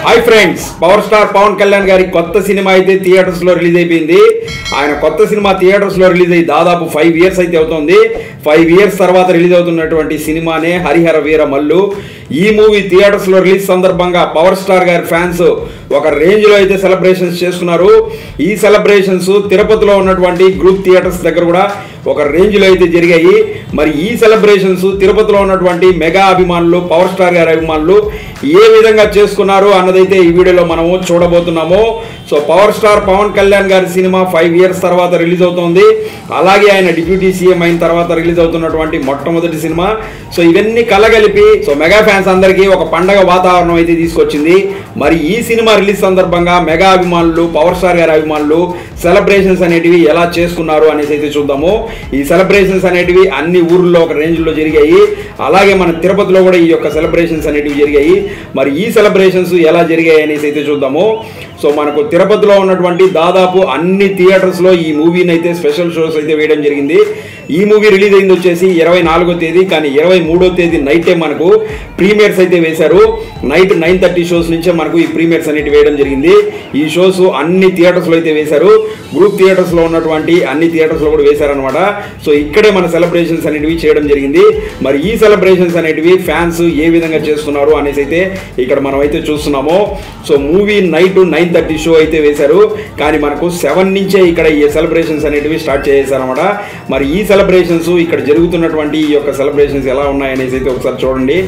Hi friends, power star Pawan Kalyan గారి కొత్త cinema అయితే థియేటర్స్ లో రిలీజ్ అయిపోయింది. ఆయన కొత్త సినిమా థియేటర్స్ లో రిలీజ్ అయ్యి దాదాపు 5 years అయితే అవుతుంది. 5 years తర్వాత రిలీజ్ అవుతున్నటువంటి సినిమానే హరిహర వీర మల్లు. ఈ మూవీ థియేటర్స్ లో రిలీజ్ సందర్భంగా పవర్ స్టార్ గారి ఫ్యాన్స్ ఒక రేంజ్ లో అయితే సెలబ్రేషన్స్ చేస్తున్నారు. ఈ సెలబ్రేషన్స్ తిరుపతిలో ఉన్నటువంటి గ్రూప్ థియేటర్స్ దగ్గర కూడా ఒక రేంజ్ లో అయితే జరిగాయి. మరి ఈ సెలబ్రేషన్స్ తిరుపతిలో ఉన్నటువంటి మెగా అభిమానులు, పవర్ స్టార్ గారి అభిమానులు ఏ విధంగా చేసుకున్నారు అన్నదైతే ఈ వీడియోలో మనము చూడబోతున్నాము. So power star Pawan Kalyan గారి సినిమా 5 years తర్వాత రిలీజ్ అవుతుంది. అలాగే ఆయన డిప్యూటీ సీఎం అయిన తర్వాత రిలీజ్ అవుతున్నటువంటి మొట్టమొదటి సినిమా. సో ఇవన్నీ కలగలిపి సో మెగా ఫ్యాన్స్ అందరికీ ఒక పండగ వాతావరణం అయితే తీసుకొచ్చింది. మరి ఈ సినిమా రిలీజ్ సందర్భంగా మెగా అభిమానులు, పవర్ స్టార్ గారి అభిమానులు సెలబ్రేషన్స్ అనేటివి ఎలా చేసుకున్నారు అనేసి అయితే చూద్దాము. ఈ సెలబ్రేషన్స్ అనేటివి అన్ని ఊర్లో ఒక రేంజ్ లో జరిగాయి. అలాగే మన తిరుపతిలో కూడా ఈ యొక్క సెలబ్రేషన్స్ అనేటివి జరిగాయి. మరి ఈ సెలబ్రేషన్స్ ఎలా జరిగాయి అనేసి అయితే చూద్దాము. సో మనకు తిరుపతిలో ఉన్నటువంటి దాదాపు అన్ని థియేటర్స్ లో ఈ మూవీని అయితే స్పెషల్ షోస్ అయితే వేయడం జరిగింది. ఈ మూవీ రిలీజ్ అయింది వచ్చేసి 24వ తేదీ, కానీ 23వ తేదీ నైటే మనకు ప్రీమియర్స్ అయితే వేశారు. నైట్ 9:30 షోస్ నుంచే మనకు ఈ ప్రీమియర్స్ అనేవి వేయడం జరిగింది. ఈ షోస్ అన్ని థియేటర్స్ లో అయితే వేశారు. గ్రూప్ థియేటర్స్ లో ఉన్నటువంటి అన్ని థియేటర్స్ లో కూడా వేశారనమాట. సో ఇక్కడే మన సెలబ్రేషన్స్ అనేటివి చేయడం జరిగింది. మరి ఈ సెలబ్రేషన్స్ అనేటివి ఫ్యాన్స్ ఏ విధంగా చేస్తున్నారు అనేసి అయితే ఇక్కడ మనం అయితే చూస్తున్నాము. సో మూవీ నైట్ 9:30 షో అయితే వేశారు, కానీ మనకు 7 నుంచే ఇక్కడ ఈ సెలబ్రేషన్స్ అనేటివి స్టార్ట్ చేశారనమాట. మరి ఈ సెలబ్రేషన్స్ ఇక్కడ జరుగుతున్నటువంటి ఈ యొక్క సెలబ్రేషన్స్ ఎలా ఉన్నాయనేసి అయితే ఒకసారి చూడండి.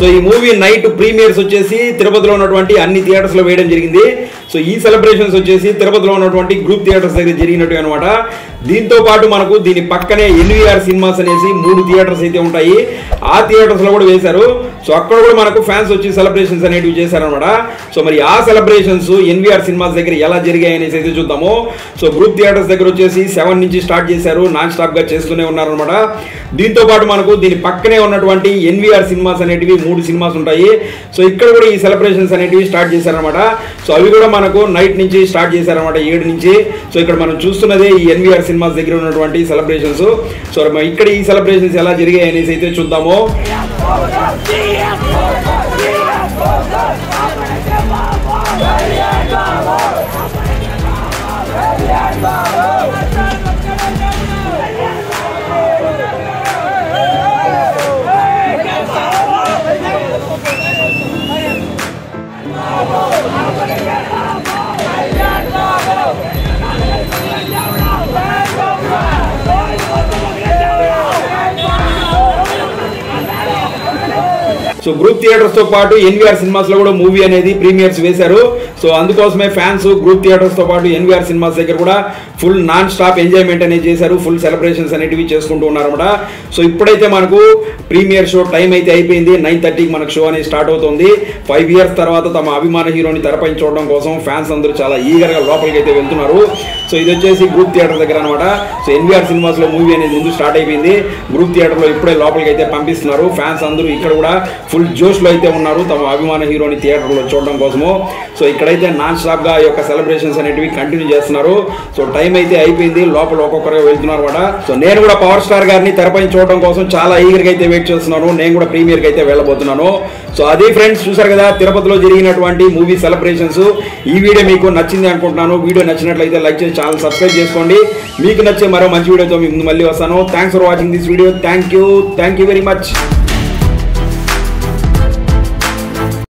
సో ఈ మూవీ నైట్ ప్రీమియర్స్ వచ్చేసి తిరుపతిలో ఉన్నటువంటి అన్ని థియేటర్స్ లో వేయడం జరిగింది. సో ఈ సెలబ్రేషన్స్ వచ్చేసి తిరుపతిలో ఉన్నటువంటి గ్రూప్ థియేటర్స్ దగ్గర జరిగినట్టు అనమాట. దీంతో పాటు మనకు దీని పక్కనే ఎన్వీఆర్ సినిమాస్ అనేసి 3 థియేటర్స్ అయితే ఉంటాయి, ఆ థియేటర్స్ లో కూడా వేశారు. సో అక్కడ కూడా మనకు ఫ్యాన్స్ వచ్చి సెలబ్రేషన్స్ అనేటివి చేశారనమాట. సో మరి ఆ సెలబ్రేషన్స్ ఎన్వీఆర్ సినిమాస్ దగ్గర ఎలా జరిగాయి అనేసి అయితే చూద్దాము. సో గ్రూప్ థియేటర్స్ దగ్గర వచ్చేసి 7 నుంచి స్టార్ట్ చేశారు, నాన్ స్టాప్ గా చేస్తూనే ఉన్నారనమాట. దీంతో పాటు మనకు దీని పక్కనే ఉన్నటువంటి ఎన్వీఆర్ సినిమాస్ అనేటివి 3 సినిమాస్ ఉంటాయి. సో ఇక్కడ కూడా ఈ సెలబ్రేషన్స్ అనేటివి స్టార్ట్ చేశారనమాట. సో అవి కూడా మనకు నైట్ నుంచి స్టార్ట్ చేశారనమాట, 7 నుంచి. సో ఇక్కడ మనం చూస్తున్నదే ఈ ఎన్వీఆర్ సినిమాస్ దగ్గర ఉన్నటువంటి సెలబ్రేషన్స్. సో ఇక్కడ ఈ సెలబ్రేషన్స్ ఎలా జరిగాయి అనేసి అయితే చూద్దాము. సో గ్రూప్ థియేటర్స్ తో పాటు ఎన్వీఆర్ సినిమాస్ లో కూడా మూవీ అనేది ప్రీమియర్స్ వేశారు. సో అందుకోసమే ఫ్యాన్స్ గ్రూప్ థియేటర్స్ తో పాటు ఎన్వీఆర్ సినిమాస్ దగ్గర కూడా ఫుల్ నాన్ స్టాప్ ఎంజాయ్మెంట్ అనేది చేశారు, ఫుల్ సెలబ్రేషన్స్ అనేటివి చేసుకుంటూ ఉన్నారన్నమాట. సో ఇప్పుడైతే మనకు ప్రీమియర్ షో టైం అయితే అయిపోయింది, 9:30కి మనకు షో అనేది స్టార్ట్ అవుతుంది. 5 ఇయర్స్ తర్వాత తమ అభిమాన హీరోని తెరపై చూడడం కోసం ఫ్యాన్స్ అందరూ చాలా ఈగర్ గా లోపలికి అయితే వెళ్తున్నారు. సో ఇది వచ్చేసి గ్రూప్ థియేటర్ దగ్గర అనమాట. సో ఎన్వీఆర్ సినిమాస్ లో మూవీ అనేది ముందు స్టార్ట్ అయిపోయింది, గ్రూప్ థియేటర్ లో ఇప్పుడే లోపలికి అయితే పంపిస్తున్నారు. ఫ్యాన్స్ అందరూ ఇక్కడ కూడా ఫుల్ జోష్ లో అయితే ఉన్నారు తమ అభిమాన హీరోని థియేటర్ లో చూడడం కోసము. సో ఇక్కడైతే నాన్ స్టాప్ గా ఈ యొక్క సెలబ్రేషన్స్ అనేటివి కంటిన్యూ చేస్తున్నారు. సో టైం అయితే అయిపోయింది, లోపల ఒక్కొక్కరుగా వెళ్తున్నారు అనమాట. సో నేను కూడా పవర్ స్టార్ గారిని తెరపై చూడడం కోసం చాలా ఈగర్ గా అయితే వెయిట్ చేస్తున్నాను. నేను కూడా ప్రీమియర్ కి అయితే వెళ్ళబోతున్నాను. సో అదే ఫ్రెండ్స్, చూసారు కదా తిరుపతిలో జరిగినటువంటి మూవీ సెలబ్రేషన్స్. ఈ వీడియో మీకు నచ్చింది అనుకుంటున్నాను. వీడియో నచ్చినట్లయితే లైక్ చేసి ఛానల్ సబ్స్క్రైబ్ చేసుకోండి. మీకు నచ్చే మరో మంచి వీడియోతో మీ ముందు మళ్ళీ వస్తాను. Thanks for watching this video. Thank you very much.